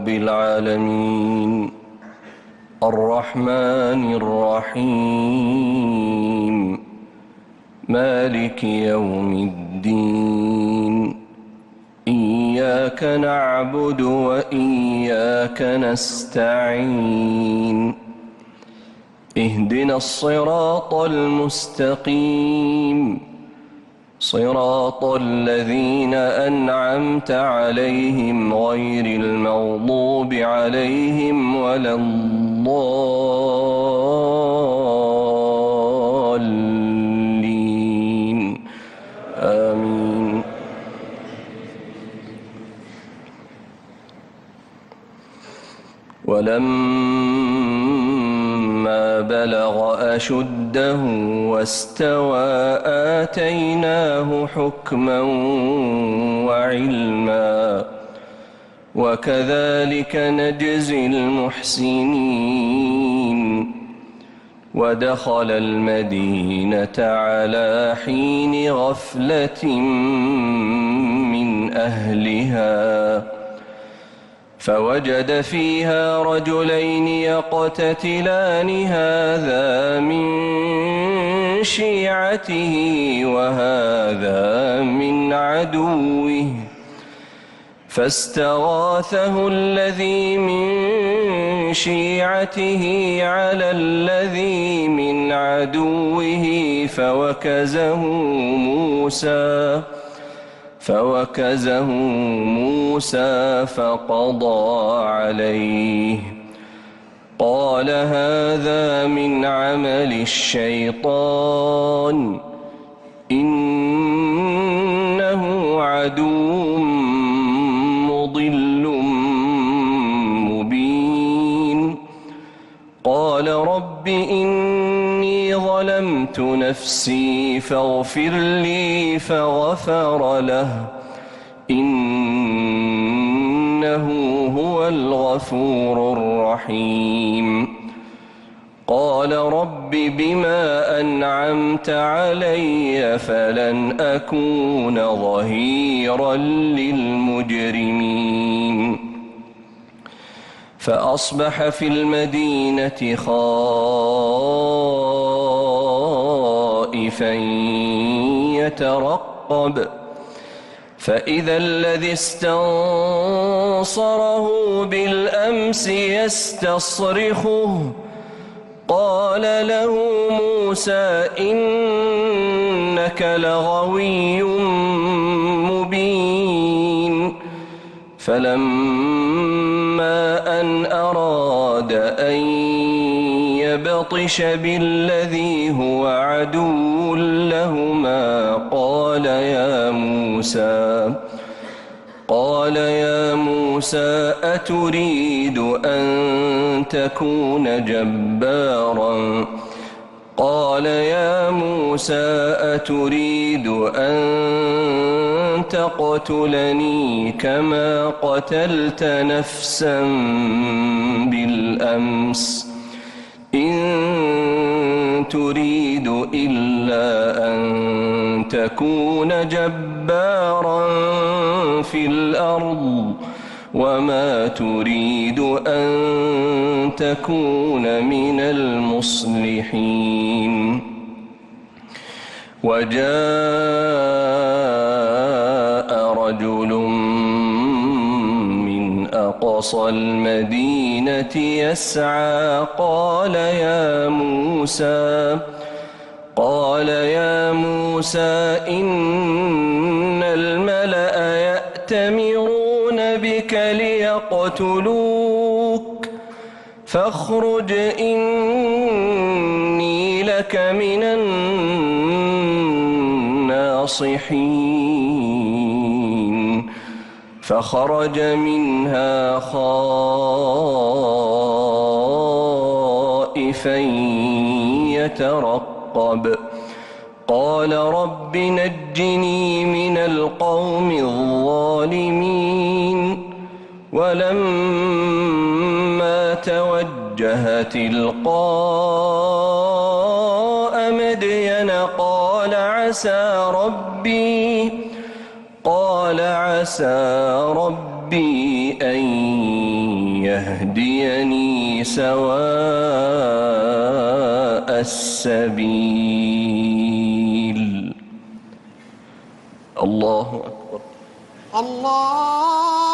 رب العالمين الرحمن الرحيم مالك يوم الدين إياك نعبد وإياك نستعين اهدنا الصراط المستقيم صراط الذين أنعمت عليهم غير المغضوب عليهم ولا الضالين آمين. ولما بلغ أشده واستوى آتيناه حكما وعلما وكذلك نجزي المحسنين. ودخل المدينة على حين غفلة من أهلها فوجد فيها رجلين يقتتلان هذا من شيعته وهذا من عدوه فاستغاثه الذي من شيعته على الذي من عدوه فوكزه موسى فقضى عليه قال هذا من عمل الشيطان إنه عدو مضل مبين. قال رب إني ظلمت نفسي فاغفر لي فغفر له إنه هو الغفور الرحيم. قال رب بما أنعمت علي فلن أكون ظهيرا للمجرمين. فأصبح في المدينة خائفا يترقب فإذا الذي استنصره بالأمس يستصرخه قال له موسى إنك لغوي مبين. فلما أن أراد أن يبطش بالذي هو عدو لهما قال يا موسى أتريد أن تكون جبارا أن تقتلني كما قتلت نفسا بالأمس إن تريد إلا أن تكون جبارا في الأرض وما تريد أن تكون من المصلحين. وجاء رجل من أقصى المدينة يسعى قال يا موسى إن الملأ يأتمرون بك ليقتلوك فاخرج إني لك من الناصحين. فخرج منها خائفا يترقب قال رب نجني من القوم الظالمين. ولما توجه تلقاء مدين قال عسى ربي أن يهديني سواء السبيل. الله أكبر. الله